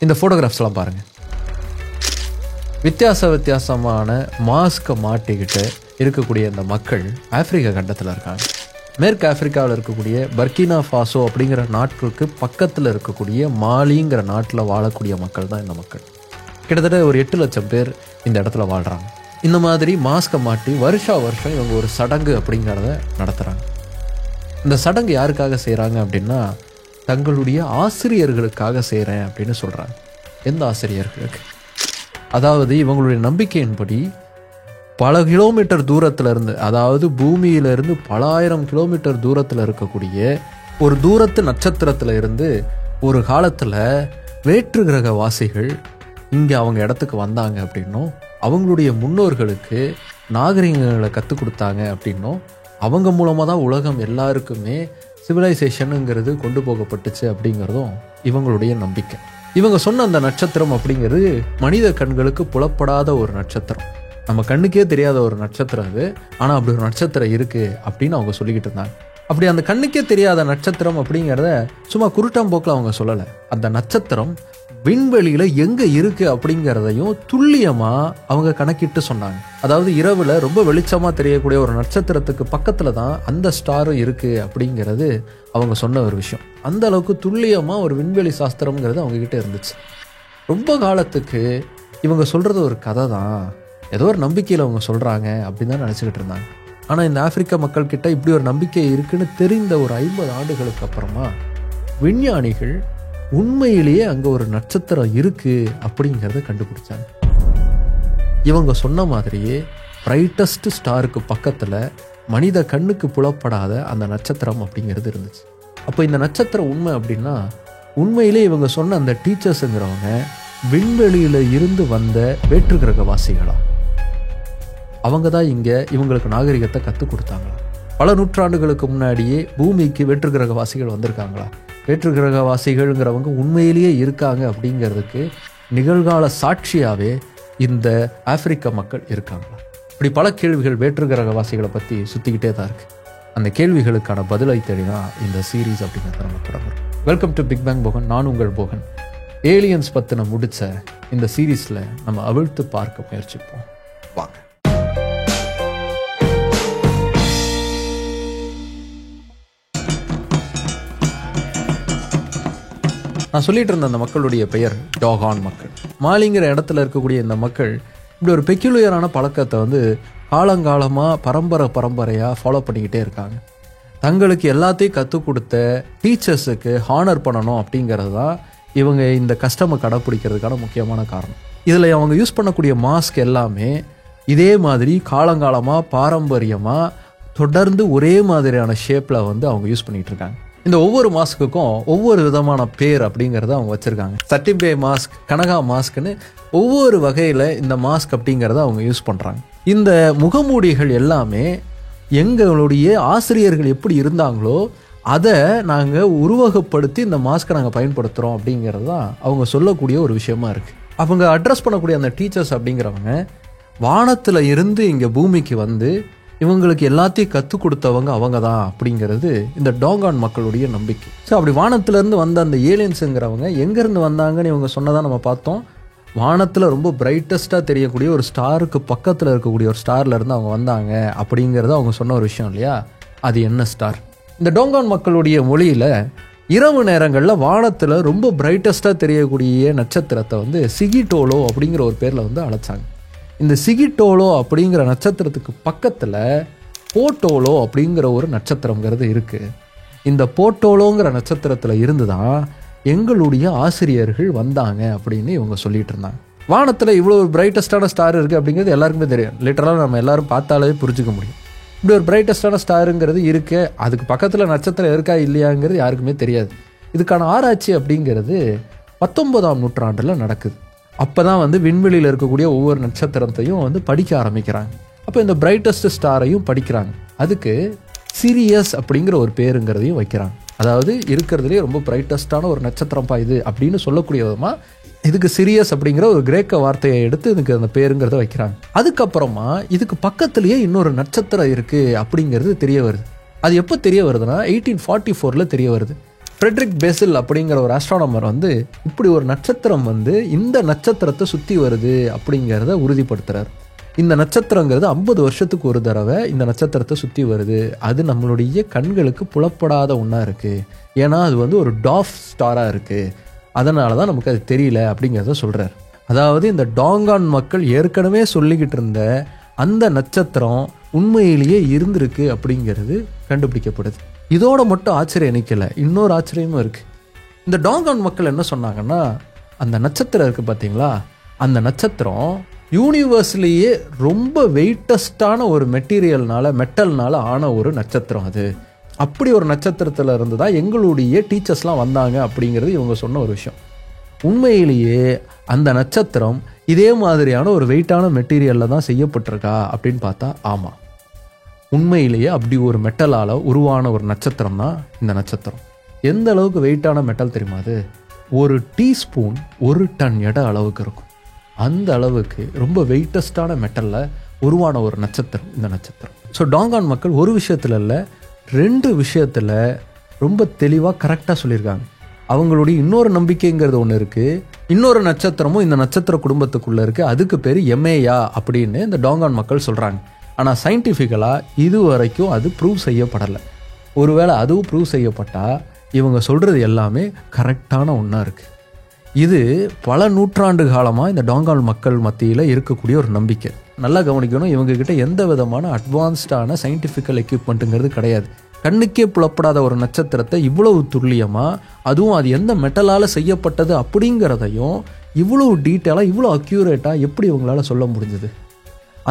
இந்த ஃபோட்டோகிராஃப்ஸ்லாம் பாருங்கள். வித்தியாசமான மாஸ்கை மாட்டிக்கிட்டு இருக்கக்கூடிய இந்த மக்கள் ஆப்பிரிக்கா கண்டத்தில் இருக்காங்க. மேற்கு ஆப்பிரிக்காவில் இருக்கக்கூடிய பர்கினா ஃபாசோ அப்படிங்கிற நாட்டுக்கு பக்கத்தில் இருக்கக்கூடிய மாலிங்கிற நாட்டில் வாழக்கூடிய மக்கள் தான் இந்த மக்கள். கிட்டத்தட்ட ஒரு 8 லட்சம் பேர் இந்த இடத்துல வாழ்கிறாங்க. இந்த மாதிரி மாஸ்கை மாட்டி வருஷம் இவங்க ஒரு சடங்கு அப்படிங்கிறத நடத்துகிறாங்க. இந்த சடங்கு யாருக்காக செய்கிறாங்க அப்படின்னா, தங்களுடைய ஆசிரியர்களுக்காக செய்கிறேன் அப்படின்னு சொல்கிறாங்க. எந்த ஆசிரியர்களுக்கு? அதாவது இவங்களுடைய நம்பிக்கையின்படி பல கிலோமீட்டர் தூரத்தில் இருந்து, அதாவது பூமியிலிருந்து பல ஆயிரம் கிலோமீட்டர் தூரத்தில் இருக்கக்கூடிய ஒரு தூரத்து நட்சத்திரத்தில் இருந்து ஒரு காலத்தில் வேற்று கிரக வாசிகள் இங்கே அவங்க இடத்துக்கு வந்தாங்க அப்படின்னும், அவங்களுடைய முன்னோர்களுக்கு நாகரிகங்களை கற்றுக் கொடுத்தாங்க அப்படின்னும், அவங்க மூலமாக தான் உலகம் எல்லாருக்குமே சிவிலைசேஷனுங்கிறது கொண்டு போகப்பட்டுச்சு அப்படிங்கிறதும் இவங்களுடைய நம்பிக்கை. இவங்க சொன்ன அந்த நட்சத்திரம் அப்படிங்கிறது மனித கண்களுக்கு புலப்படாத ஒரு நட்சத்திரம், நம்ம கண்ணுக்கே தெரியாத ஒரு நட்சத்திரம் அது. ஆனால் அப்படி ஒரு நட்சத்திரம் இருக்குது அப்படின்னு அவங்க சொல்லிக்கிட்டு இருந்தாங்க. அப்படி அந்த கண்ணுக்கே தெரியாத நட்சத்திரம் அப்படிங்கிறத சும்மா குருட்டாம்போக்கில் அவங்க சொல்லலை. அந்த நட்சத்திரம் விண்வெளியில் எங்கே இருக்குது அப்படிங்கிறதையும் துல்லியமாக அவங்க கணக்கிட்டு சொன்னாங்க. அதாவது இரவில் ரொம்ப வெளிச்சமாக தெரியக்கூடிய ஒரு நட்சத்திரத்துக்கு பக்கத்தில் தான் அந்த ஸ்டாரும் இருக்குது அப்படிங்கிறது அவங்க சொன்ன ஒரு விஷயம். அந்த அளவுக்கு துல்லியமாக ஒரு விண்வெளி சாஸ்திரம்ங்கிறது அவங்கக்கிட்ட இருந்துச்சு. ரொம்ப காலத்துக்கு இவங்க சொல்கிறது ஒரு கதை தான், ஏதோ ஒரு நம்பிக்கையில் அவங்க சொல்கிறாங்க அப்படின்னு தான் நினச்சிக்கிட்டு இருந்தாங்க. ஆனால் இந்த ஆப்பிரிக்க மக்கள்கிட்ட இப்படி ஒரு நம்பிக்கை இருக்குன்னு தெரிந்த ஒரு 50 ஆண்டுகளுக்கு அப்புறமா விஞ்ஞானிகள் உண்மையிலேயே அங்கே ஒரு நட்சத்திரம் இருக்குது அப்படிங்கிறத கண்டுபிடிச்சாங்க. இவங்க சொன்ன மாதிரியே பிரைட்டஸ்ட் ஸ்டாருக்கு பக்கத்தில் மனித கண்ணுக்கு புலப்படாத அந்த நட்சத்திரம் அப்படிங்கிறது இருந்துச்சு. அப்போ இந்த நட்சத்திரம் உண்மை அப்படின்னா, உண்மையிலே இவங்க சொன்ன அந்த டீச்சர்ஸுங்கிறவங்க விண்வெளியில் இருந்து வந்த வேற்று கிரகவாசிகளா? அவங்க தான் இங்கே இவங்களுக்கு நாகரிகத்தை கற்றுக் கொடுத்தாங்களா? பல நூற்றாண்டுகளுக்கு முன்னாடியே பூமிக்கு வேற்று கிரகவாசிகள் வந்திருக்காங்களா? வேற்று கிரகவாசிகள்ங்கிறவங்க உண்மையிலேயே இருக்காங்க அப்படிங்கிறதுக்கு நிகழ்கால சாட்சியாகவே இந்த ஆப்பிரிக்க மக்கள் இருக்காங்களா? இப்படி பல கேள்விகள் வேற்று கிரகவாசிகளை பற்றி சுற்றிக்கிட்டே தான் இருக்குது. அந்த கேள்விகளுக்கான பதிலை தேடி தான் இந்த சீரீஸ் அப்படிங்கிறத நம்ம தொடங்குறோம். Welcome to big bang Bogan. நான் உங்கள் போகன். ஏலியன்ஸ் பற்றின முடிச்ச இந்த சீரீஸில் நம்ம அவிழ்த்து பார்க்க முயற்சிப்போம். வாங்க. நான் சொல்லிட்டு இருந்த அந்த மக்களுடைய பெயர் டாகான் மக்கள். மாலிங்கிற இடத்துல இருக்கக்கூடிய இந்த மக்கள் இப்படி ஒரு பெக்யூலியரான பழக்கத்தை வந்து காலங்காலமாக பரம்பரையாக ஃபாலோ பண்ணிக்கிட்டே இருக்காங்க. தங்களுக்கு எல்லாத்தையும் கற்றுக் கொடுத்த டீச்சர்ஸுக்கு ஹானர் பண்ணணும் அப்படிங்கிறது தான் இவங்க இந்த கஸ்டமை கடைப்பிடிக்கிறதுக்கான முக்கியமான காரணம். இதில் அவங்க யூஸ் பண்ணக்கூடிய மாஸ்க் எல்லாமே இதே மாதிரி காலங்காலமாக பாரம்பரியமாக தொடர்ந்து ஒரே மாதிரியான ஷேப்பில் வந்து அவங்க யூஸ் பண்ணிகிட்டு இருக்காங்க. இந்த ஒவ்வொரு மாஸ்க்குக்கும் ஒவ்வொரு விதமான பேர் அப்படிங்கிறத அவங்க வச்சுருக்காங்க. சட்டிம்பே மாஸ்க், கனகா மாஸ்க்னு ஒவ்வொரு வகையில் இந்த மாஸ்க் அப்படிங்கிறத அவங்க யூஸ் பண்ணுறாங்க. இந்த முகமூடிகள் எல்லாமே எங்களுடைய ஆசிரியர்கள் எப்படி இருந்தாங்களோ அதை நாங்கள் உருவகப்படுத்தி இந்த மாஸ்க்கை நாங்கள் பயன்படுத்துகிறோம் அப்படிங்கிறது தான் அவங்க சொல்லக்கூடிய ஒரு விஷயமா இருக்குது. அவங்க அட்ரஸ் பண்ணக்கூடிய அந்த டீச்சர்ஸ் அப்படிங்கிறவங்க வானத்தில் இருந்து இங்கே பூமிக்கு வந்து இவங்களுக்கு எல்லாத்தையும் கற்றுக் கொடுத்தவங்க அவங்க தான் அப்படிங்கிறது இந்த டாகான் மக்களுடைய நம்பிக்கை. ஸோ அப்படி வானத்திலேருந்து வந்த அந்த ஏலியன்ஸுங்கிறவங்க எங்கேருந்து வந்தாங்கன்னு இவங்க சொன்னதான் நம்ம பார்த்தோம். வானத்தில் ரொம்ப பிரைட்டஸ்ட்டாக தெரியக்கூடிய ஒரு ஸ்டாருக்கு பக்கத்தில் இருக்கக்கூடிய ஒரு ஸ்டார்லேருந்து அவங்க வந்தாங்க அப்படிங்கிறத அவங்க சொன்ன ஒரு விஷயம் இல்லையா? அது என்ன ஸ்டார்? இந்த டாகான் மக்களுடைய மொழியில் இரவு நேரங்களில் வானத்தில் ரொம்ப பிரைட்டஸ்ட்டாக தெரியக்கூடிய நட்சத்திரத்தை வந்து சிகிட்டோலோ அப்படிங்கிற ஒரு பேரில் வந்து அழைச்சாங்க. இந்த சிகிட்டோலோ அப்படிங்கிற நட்சத்திரத்துக்கு பக்கத்தில் போட்டோலோ அப்படிங்கிற ஒரு நட்சத்திரங்கிறது இருக்குது. இந்த போட்டோலோங்கிற நட்சத்திரத்தில் இருந்து தான் எங்களுடைய ஆசிரியர்கள் வந்தாங்க அப்படின்னு இவங்க சொல்லிட்டு இருந்தாங்க. வானத்தில் இவ்வளோ ஒரு பிரைட்டஸ்டான ஸ்டார் இருக்குது அப்படிங்கிறது எல்லாருக்குமே தெரியும். லிட்டரலாக நம்ம எல்லாரும் பார்த்தாலே புரிஞ்சுக்க முடியும். இப்படி ஒரு பிரைட்டஸ்டான ஸ்டாருங்கிறது இருக்குது, அதுக்கு பக்கத்தில் நட்சத்திரம் இருக்கா இல்லையாங்கிறது யாருக்குமே தெரியாது. இதுக்கான ஆராய்ச்சி அப்படிங்கிறது 19ஆம் நூற்றாண்டில் நடக்குது. அப்போ தான் வந்து விண்வெளியில் இருக்கக்கூடிய ஒவ்வொரு நட்சத்திரத்தையும் வந்து படிக்க ஆரம்பிக்கிறாங்க. அப்போ இந்த பிரைட்டஸ்ட் ஸ்டாரையும் படிக்கிறாங்க. அதுக்கு சிரியஸ் அப்படிங்கிற ஒரு பேருங்கிறதையும் வைக்கிறாங்க. அதாவது இருக்கிறதுலே ரொம்ப பிரைட்டஸ்டான ஒரு நட்சத்திரம்ப்பா இது அப்படின்னு சொல்லக்கூடிய விதமாக இதுக்கு சிரியஸ் அப்படிங்கிற ஒரு கிரேக்க வார்த்தையை எடுத்து இதுக்கு அந்த பேருங்கிறத வைக்கிறாங்க. அதுக்கப்புறமா இதுக்கு பக்கத்துலேயே இன்னொரு நட்சத்திரம் இருக்குது அப்படிங்கிறது தெரிய வருது. அது எப்போ தெரிய வருதுன்னா 1844 தெரிய வருது. ஃப்ரெட்ரிக் பெசில் அப்படிங்கிற ஒரு ஆஸ்ட்ரானமர் வந்து இப்படி ஒரு நட்சத்திரம் வந்து இந்த நட்சத்திரத்தை சுற்றி வருது அப்படிங்கிறத உறுதிப்படுத்துகிறார். இந்த நட்சத்திரங்கிறது 50 வருஷத்துக்கு ஒரு தடவை இந்த நட்சத்திரத்தை சுற்றி வருது. அது நம்மளுடைய கண்களுக்கு புலப்படாத ஒன்றா இருக்குது. ஏன்னா அது வந்து ஒரு டாஃப் ஸ்டாராக இருக்குது. அதனால தான் நமக்கு அது தெரியல அப்படிங்கிறத சொல்கிறார். அதாவது இந்த டாங்கான் மக்கள் ஏற்கனவே சொல்லிக்கிட்டு இருந்த அந்த நட்சத்திரம் உண்மையிலேயே இருந்திருக்கு அப்படிங்கிறது கண்டுபிடிக்கப்படுது. இதோட மட்டும் ஆச்சரியம் நிற்கலை, இன்னொரு ஆச்சரியமும் இருக்குது. இந்த டாங்கான் மக்கள் என்ன சொன்னாங்கன்னா, அந்த நட்சத்திரம் இருக்குது பார்த்தீங்களா, அந்த நட்சத்திரம் யூனிவர்ஸ்லேயே ரொம்ப வெயிட்டஸ்டான ஒரு மெட்டல்னால ஆன ஒரு நட்சத்திரம். அது அப்படி ஒரு நட்சத்திரத்தில் இருந்து தான் எங்களுடைய டீச்சர்ஸ்லாம் வந்தாங்க அப்படிங்கிறது இவங்க சொன்ன ஒரு விஷயம். உண்மையிலேயே அந்த நட்சத்திரம் இதே மாதிரியான ஒரு வெயிட்டான மெட்டீரியலில் தான் செய்யப்பட்டிருக்கா அப்படின்னு பார்த்தா ஆமாம், உண்மையிலேயே அப்படி ஒரு மெட்டலால் உருவான ஒரு நட்சத்திரம் தான் இந்த நட்சத்திரம். எந்த அளவுக்கு வெயிட்டான மெட்டல் தெரியுமா? அது 1 டீஸ்பூன் 1 டன் எடை அளவுக்கு இருக்கும். அந்த அளவுக்கு ரொம்ப வெயிட்டஸ்டான மெட்டலில் உருவான ஒரு நட்சத்திரம் இந்த நட்சத்திரம். ஸோ டாங்கான் மக்கள் ஒரு விஷயத்தில் இல்லை, 2 விஷயத்தில் ரொம்ப தெளிவாக கரெக்டாக சொல்லியிருக்காங்க. அவங்களுடைய இன்னொரு நம்பிக்கைங்கிறது ஒன்று இருக்குது. இன்னொரு நட்சத்திரமும் இந்த நட்சத்திர குடும்பத்துக்குள்ளே இருக்குது. அதுக்கு பேர் எமேயா அப்படின்னு இந்த டாங்கான் மக்கள் சொல்கிறாங்க. ஆனால் சயின்டிஃபிக்கலாக இது வரைக்கும் அது ப்ரூவ் செய்யப்படலை. ஒருவேளை அதுவும் ப்ரூவ் செய்யப்பட்டால் இவங்க சொல்கிறது எல்லாமே கரெக்டான ஒன்றா இருக்குது. இது பல நூற்றாண்டு காலமாக இந்த டாங்கான் மக்கள் மத்தியில் இருக்கக்கூடிய ஒரு நம்பிக்கை. நல்லா கவனிக்கணும், இவங்ககிட்ட எந்த விதமான அட்வான்ஸ்டான சயின்டிஃபிக்கல் எக்யூப்மெண்ட்டுங்கிறது கிடையாது. கண்ணுக்கே புலப்படாத ஒரு நட்சத்திரத்தை இவ்வளவு துல்லியமாக, அதுவும் அது எந்த மெட்டலால் செய்யப்பட்டது அப்படிங்கிறதையும் இவ்வளவு டீட்டெயிலாக இவ்வளோ அக்யூரேட்டாக எப்படி இவங்களால சொல்ல முடிஞ்சது?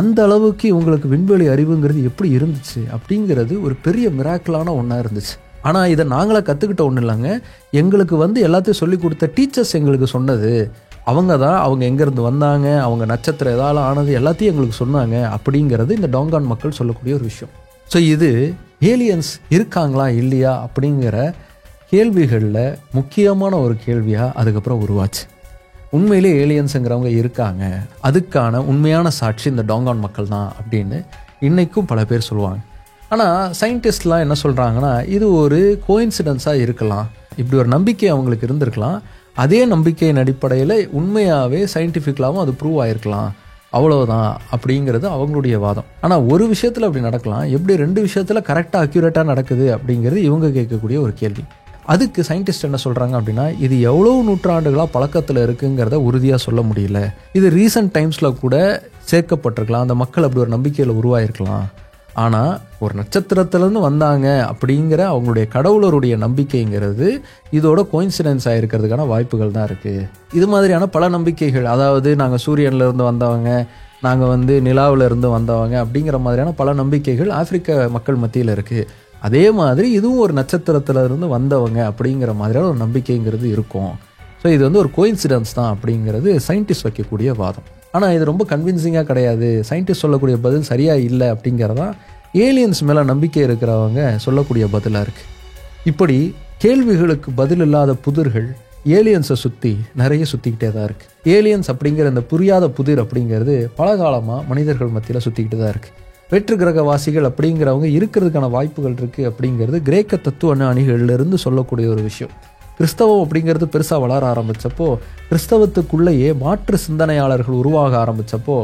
அந்த அளவுக்கு இவங்களுக்கு விண்வெளி அறிவுங்கிறது எப்படி இருந்துச்சு அப்படிங்கிறது ஒரு பெரிய மிராக்கிளான ஒன்றா இருந்துச்சு. ஆனால் இதை நாங்களே கற்றுக்கிட்ட ஒன்றும் இல்லைங்க, எங்களுக்கு வந்து எல்லாத்தையும் சொல்லி கொடுத்த டீச்சர்ஸ் எங்களுக்கு சொன்னது. அவங்க தான் அவங்க எங்கேருந்து வந்தாங்க, அவங்க நட்சத்திரம் எதால் ஆனது எல்லாத்தையும் எங்களுக்கு சொன்னாங்க அப்படிங்கிறது இந்த டாங்கான் மக்கள் சொல்லக்கூடிய ஒரு விஷயம். ஸோ இது ஏலியன்ஸ் இருக்காங்களா இல்லையா அப்படிங்கிற கேள்விகளில் முக்கியமான ஒரு கேள்வியாக அதுக்கப்புறம் உருவாச்சு. உண்மையிலே ஏலியன்ஸுங்கிறவங்க இருக்காங்க, அதுக்கான உண்மையான சாட்சி இந்த டாங்கான் மக்கள் தான் அப்படின்னு இன்றைக்கும் பல பேர் சொல்லுவாங்க. ஆனால் சயின்டிஸ்ட்லாம் என்ன சொல்கிறாங்கன்னா, இது ஒரு கோயின்சிடென்ஸாக இருக்கலாம், இப்படி ஒரு நம்பிக்கை அவங்களுக்கு இருந்திருக்கலாம், அதே நம்பிக்கையின் அடிப்படையில் உண்மையாகவே சயின்டிஃபிக்கலாகவும் அது ப்ரூவ் ஆகிருக்கலாம், அவ்வளோதான் அப்படிங்கிறது அவங்களுடைய வாதம். ஆனால் ஒரு விஷயத்தில் அப்படி நடக்கலாம், எப்படி 2 விஷயத்தில் கரெக்டாக அக்யூரேட்டாக நடக்குது அப்படிங்கிறது இவங்க கேட்கக்கூடிய ஒரு கேள்வி. அதுக்கு சயின்டிஸ்ட் என்ன சொல்கிறாங்க அப்படின்னா, இது எவ்வளோ நூற்றாண்டுகளாக பழக்கத்தில் இருக்குங்கிறத உறுதியாக சொல்ல முடியல, இது ரீசன்ட் டைம்ஸில் கூட சேர்க்கப்பட்டிருக்கலாம், அந்த மக்கள் அப்படி ஒரு நம்பிக்கையில் உருவாயிருக்கலாம். ஆனால் ஒரு நட்சத்திரத்திலேருந்து வந்தாங்க அப்படிங்கிற அவங்களுடைய கடவுளருடைய நம்பிக்கைங்கிறது இதோட கோயின்சிடென்ஸ் ஆகிருக்கிறதுக்கான வாய்ப்புகள் தான் இருக்குது. இது மாதிரியான பல நம்பிக்கைகள், அதாவது நாங்கள் சூரியன்லேருந்து வந்தவங்க, நாங்கள் வந்து நிலாவிலேருந்து வந்தவங்க அப்படிங்கிற மாதிரியான பல நம்பிக்கைகள் ஆப்பிரிக்க மக்கள் மத்தியில் இருக்குது. அதே மாதிரி இதுவும் ஒரு நட்சத்திரத்திலிருந்து வந்தவங்க அப்படிங்கிற மாதிரியான ஒரு நம்பிக்கைங்கிறது இருக்கும். ஸோ இது வந்து ஒரு கோயின்சிடென்ஸ் தான் அப்படிங்கிறது சயின்டிஸ்ட் வைக்கக்கூடிய வாதம். ஆனால் இது ரொம்ப கன்வின்சிங்காக கிடையாது, சயின்டிஸ்ட் சொல்லக்கூடிய பதில் சரியாக இல்லை அப்படிங்கிறதான் ஏலியன்ஸ் மேலே நம்பிக்கை இருக்கிறவங்க சொல்லக்கூடிய பதிலாக இருக்குது. இப்படி கேள்விகளுக்கு பதில் இல்லாத புதிர்கள் ஏலியன்ஸை சுற்றி நிறைய சுற்றிக்கிட்டே தான் இருக்குது. ஏலியன்ஸ் அப்படிங்கிற இந்த புரியாத புதிர் அப்படிங்கிறது பல காலமாக மனிதர்கள் மத்தியில் சுற்றிக்கிட்டு தான் இருக்குது. வெற்று கிரகவாசிகள் அப்படிங்கிறவங்க இருக்கிறதுக்கான வாய்ப்புகள் இருக்குது அப்படிங்கிறது கிரேக்க தத்துவ அணிகளிலிருந்து சொல்லக்கூடிய ஒரு விஷயம். கிறிஸ்தவம் அப்படிங்கிறது பெருசாக வளர ஆரம்பித்தப்போ, கிறிஸ்தவத்துக்குள்ளேயே மாற்று சிந்தனையாளர்கள் உருவாக ஆரம்பித்தப்போ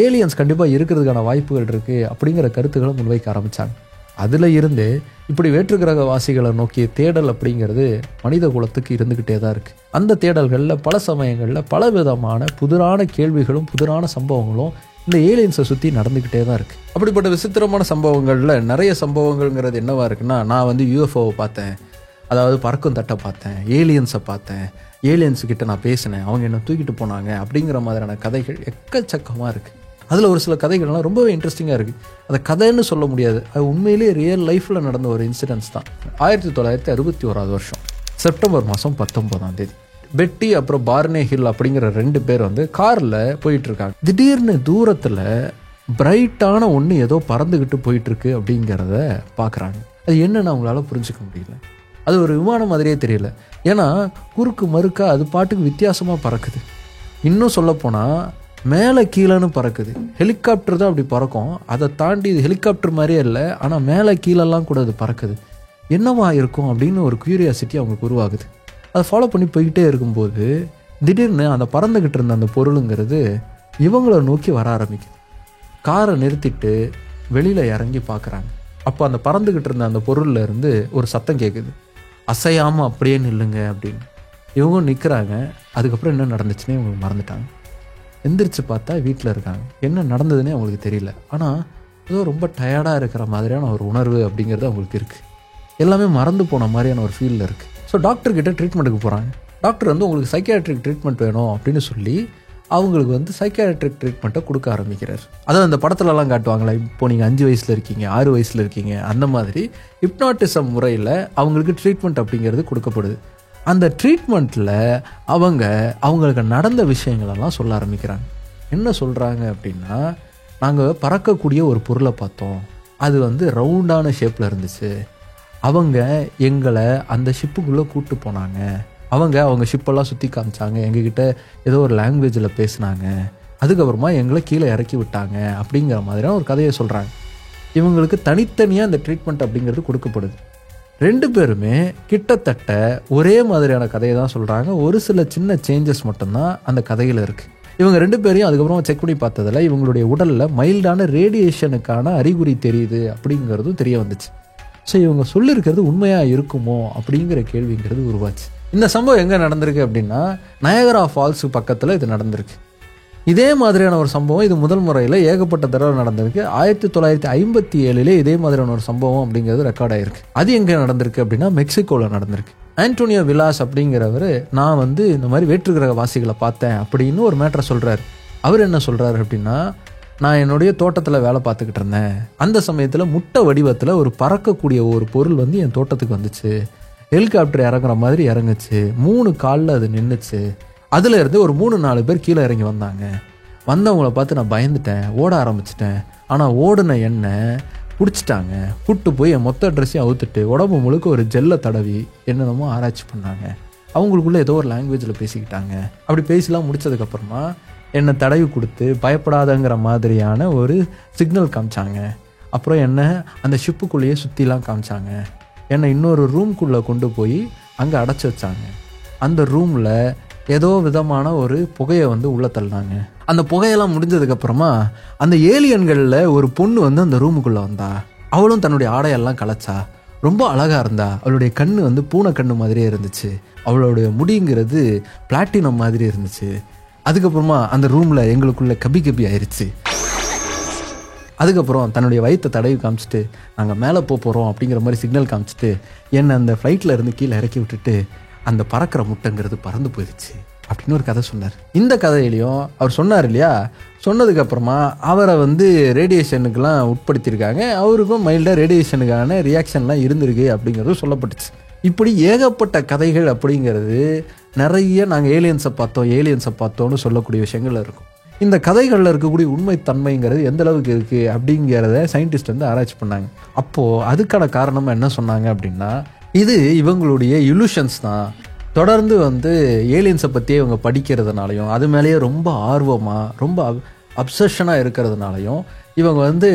ஏலியன்ஸ் கண்டிப்பாக இருக்கிறதுக்கான வாய்ப்புகள் இருக்குது அப்படிங்கிற கருத்துக்களை முன்வைக்க ஆரம்பித்தாங்க. அதில் இருந்து இப்படி வேற்று கிரகவாசிகளை நோக்கிய தேடல் அப்படிங்கிறது மனித குலத்துக்கு இருந்துக்கிட்டே தான் இருக்குது. அந்த தேடல்களில் பல சமயங்களில் பல விதமான புதிரான கேள்விகளும் புதிரான சம்பவங்களும் இந்த ஏலியன்ஸை சுற்றி நடந்துக்கிட்டே தான் இருக்குது. அப்படிப்பட்ட விசித்திரமான சம்பவங்களில் நிறைய சம்பவங்கள்ங்கிறது என்னவா இருக்குன்னா, நான் வந்து யூஎஃப்ஓவை பார்த்தேன், அதாவது பறக்கும் தட்டை பார்த்தேன், ஏலியன்ஸை பார்த்தேன், ஏலியன்ஸுக்கிட்ட நான் பேசினேன், அவங்க என்னை தூக்கிட்டு போனாங்க அப்படிங்கிற மாதிரியான கதைகள் எக்கச்சக்கமாக இருக்குது. அதில் ஒரு சில கதைகள்லாம் ரொம்பவே இன்ட்ரெஸ்டிங்காக இருக்குது. அதை கதைன்னு சொல்ல முடியாது, அது உண்மையிலேயே ரியல் லைஃப்பில் நடந்த ஒரு இன்சிடென்ட்ஸ் தான். 1961 செப்டம்பர் மாதம் 19 பெட்டி அப்புறம் பார்னே ஹில் அப்படிங்கிற 2 பேர் வந்து காரில் போயிட்டுருக்காங்க. திடீர்னு தூரத்தில் பிரைட்டான ஒன்று ஏதோ பறந்துக்கிட்டு போயிட்டுருக்கு அப்படிங்கிறத பார்க்குறாங்க. அது என்னன்னு அவங்களால புரிஞ்சிக்க முடியல. அது ஒரு விமானம் மாதிரியே தெரியல, ஏன்னா குறுக்கு மறுக்க அது பாட்டுக்கு வித்தியாசமாக பறக்குது. இன்னும் சொல்லப்போனால் மேலே கீழேன்னு பறக்குது. ஹெலிகாப்டர் தான் அப்படி பறக்கும், அதை தாண்டி இது ஹெலிகாப்டர் மாதிரியே இல்லை, ஆனால் மேலே கீழெல்லாம் கூட அது பறக்குது. என்னவா இருக்கும் அப்படின்னு ஒரு க்யூரியாசிட்டி அவங்களுக்கு உருவாகுது. அதை ஃபாலோ பண்ணி போய்கிட்டே இருக்கும்போது திடீர்னு அந்த பறந்துக்கிட்டு இருந்த அந்த பொருளுங்கிறது இவங்கள நோக்கி வர ஆரம்பிக்குது. காரை நிறுத்திட்டு வெளியில் இறங்கி பார்க்குறாங்க. அப்போ அந்த பறந்துக்கிட்டு இருந்த அந்த பொருளில் இருந்து ஒரு சத்தம் கேட்குது, அசையாமல் அப்படியே நில்லுங்க அப்படின்னு. இவங்க நிற்கிறாங்க. அதுக்கப்புறம் என்ன நடந்துச்சுன்னே இவங்களுக்கு மறந்துட்டாங்க. எந்திரிச்சு பார்த்தா வீட்டில் இருக்காங்க. என்ன நடந்ததுன்னே அவங்களுக்கு தெரியல. ஆனால் ஏதோ ரொம்ப டயர்டாக இருக்கிற மாதிரியான ஒரு உணர்வு அப்படிங்கிறது அவங்களுக்கு இருக்குது. எல்லாமே மறந்து போன மாதிரியான ஒரு ஃபீலில் இருக்குது. ஸோ டாக்டர்கிட்ட ட்ரீட்மெண்ட்டுக்கு போகிறாங்க. டாக்டர் வந்து உங்களுக்கு சைக்கியாட்ரிக் ட்ரீட்மெண்ட் வேணும் அப்படின்னு சொல்லி அவங்களுக்கு வந்து சைக்கியாட்ரிக் ட்ரீட்மெண்ட்டை கொடுக்க ஆரம்பிக்கிறார். அதாவது அந்த படத்துலலாம் காட்டுவாங்களே, இப்போ நீங்கள் 5 வயசில் இருக்கீங்க, 6 வயசில் இருக்கீங்க, அந்த மாதிரி ஹிப்னாட்டிசம் முறையில் அவங்களுக்கு ட்ரீட்மெண்ட் அப்படிங்கிறது கொடுக்கப்படுது. அந்த ட்ரீட்மெண்ட்டில் அவங்களுக்கு நடந்த விஷயங்களெல்லாம் சொல்ல ஆரம்பிக்கிறாங்க. என்ன சொல்கிறாங்க அப்படின்னா, நாங்கள் பறக்கக்கூடிய ஒரு பொருளை பார்த்தோம். அது வந்து ரவுண்டான ஷேப்பில் இருந்துச்சு. அவங்க எங்களை அந்த ஷிப்புக்குள்ளே கூப்பிட்டு போனாங்க. அவங்க ஷிப்பெல்லாம் சுற்றி காமிச்சாங்க. எங்ககிட்ட ஏதோ ஒரு லாங்குவேஜில் பேசினாங்க. அதுக்கப்புறமா எங்களை கீழே இறக்கி விட்டாங்க அப்படிங்கிற மாதிரியான ஒரு கதையை சொல்கிறாங்க. இவங்களுக்கு தனித்தனியாக அந்த ட்ரீட்மெண்ட் அப்படிங்கிறது கொடுக்கப்படுது. 2 பேருமே கிட்டத்தட்ட ஒரே மாதிரியான கதையை தான் சொல்கிறாங்க. ஒரு சில சின்ன சேஞ்சஸ் மட்டும்தான் அந்த கதையில் இருக்குது. இவங்க 2 பேரையும் அதுக்கப்புறமா செக் பண்ணி பார்த்ததில் இவங்களுடைய உடலில் மைல்டான ரேடியேஷனுக்கான அறிகுறி தெரியுது அப்படிங்கிறதும் தெரிய வந்துச்சு. ஸோ இவங்க சொல்லியிருக்கிறது உண்மையாக இருக்குமோ அப்படிங்கிற கேள்விங்கிறது உருவாச்சு. இந்த சம்பவம் எங்கே நடந்திருக்கு அப்படின்னா, நயகரா ஃபால்ஸு பக்கத்தில் இது நடந்திருக்கு. இதே மாதிரியான ஒரு சம்பவம் இது முதல் முறையில் ஏகப்பட்ட தடவை நடந்திருக்கு. 1957 இதே மாதிரியான ஒரு சம்பவம் அப்படிங்கிறது ரெக்கார்ட் ஆகிருக்கு. அது எங்கே நடந்திருக்கு அப்படின்னா, மெக்சிகோவில் நடந்திருக்கு. ஆண்டோனியோ விலாஸ் அப்படிங்கிறவர், நான் வந்து இந்த மாதிரி வேற்றுக்கிரக வாசிகளை பார்த்தேன் அப்படின்னு ஒரு மேட்டரை சொல்கிறார். அவர் என்ன சொல்கிறாரு அப்படின்னா, நான் என்னுடைய தோட்டத்தில் வேலை பார்த்துக்கிட்டு இருந்தேன். அந்த சமயத்தில் முட்டை வடிவத்தில் ஒரு பறக்கக்கூடிய ஒரு பொருள் வந்து என் தோட்டத்துக்கு வந்துச்சு. ஹெலிகாப்டர் இறங்குற மாதிரி இறங்குச்சு. 3 காலில் அது நின்றுச்சு. அதில் இருந்து ஒரு 3-4 பேர் கீழே இறங்கி வந்தாங்க. வந்தவங்களை பார்த்து நான் பயந்துட்டேன், ஓட ஆரம்பிச்சிட்டேன். ஆனால் ஓடின எண்ணெய் பிடிச்சிட்டாங்க. கூப்பிட்டு போய் என் மொத்த ட்ரெஸ்ஸையும் அவுத்துட்டு உடம்பு முழுக்க ஒரு ஜெல்லை தடவி என்னென்னமோ ஆராய்ச்சி பண்ணாங்க. அவங்களுக்குள்ளே ஏதோ ஒரு லாங்குவேஜில் பேசிக்கிட்டாங்க. அப்படி பேசிலாம் முடித்ததுக்கப்புறமா என்னை தடவி கொடுத்து பயப்படாதங்கிற மாதிரியான ஒரு சிக்னல் காமிச்சாங்க. அப்புறம் என்னை அந்த ஷிப்புக்குள்ளேயே சுற்றிலாம் காமிச்சாங்க. என்னை இன்னொரு ரூம்குள்ளே கொண்டு போய் அங்கே அடைச்சி வச்சாங்க. அந்த ரூமில் ஏதோ விதமான ஒரு புகையை வந்து உள்ளே தள்ளினாங்க. அந்த புகையெல்லாம் முடிஞ்சதுக்கப்புறமா அந்த ஏலியன்களில் ஒரு பொண்ணு வந்து அந்த ரூமுக்குள்ளே வந்தா. அவளும் தன்னுடைய ஆடையெல்லாம் கலைச்சா. ரொம்ப அழகாக இருந்தா. அவளுடைய கண் வந்து பூனை கண்ணு மாதிரியே இருந்துச்சு. அவளுடைய முடிங்கிறது பிளாட்டினம் மாதிரி இருந்துச்சு. அதுக்கப்புறமா அந்த ரூமில் எங்களுக்குள்ள கபி ஆயிடுச்சு. அதுக்கப்புறம் தன்னுடைய வயிற்றை தடவி காமிச்சிட்டு நாங்கள் மேலே போகிறோம் அப்படிங்கிற மாதிரி சிக்னல் காமிச்சிட்டு என்னை அந்த ஃப்ளைட்டில் இருந்து கீழே இறக்கி விட்டுட்டு அந்த பறக்கிற முட்டைங்கிறது பறந்து போயிடுச்சு அப்படின்னு ஒரு கதை சொன்னார். இந்த கதையிலையும் அவர் சொன்னார் இல்லையா, சொன்னதுக்கப்புறமா அவரை வந்து ரேடியேஷனுக்கெலாம் உட்படுத்தியிருக்காங்க. அவருக்கும் மைல்டாக ரேடியேஷனுக்கான ரியாக்ஷன்லாம் இருந்திருக்கு அப்படிங்கிறதும் சொல்லப்பட்டுச்சு. இப்படி ஏகப்பட்ட கதைகள் அப்படிங்கிறது நிறைய நாங்கள் ஏலியன்ஸை பார்த்தோம்னு சொல்லக்கூடிய விஷயங்கள் இருக்கும். இந்த கதைகளில் இருக்கக்கூடிய உண்மைத்தன்மைங்கிறது எந்த அளவுக்கு இருக்குது அப்படிங்கிறத சயின்டிஸ்ட் வந்து ஆராய்ச்சி பண்ணாங்க. அப்போது அதுக்கான காரணமாக என்ன சொன்னாங்க அப்படின்னா, இது இவங்களுடைய இலூஷன்ஸ் தான். தொடர்ந்து வந்து ஏலியன்ஸை பற்றியே இவங்க படிக்கிறதுனாலையும் அது மேலேயே ரொம்ப ஆர்வமாக ரொம்ப அப்சஷனாக இருக்கிறதுனாலையும் இவங்க வந்து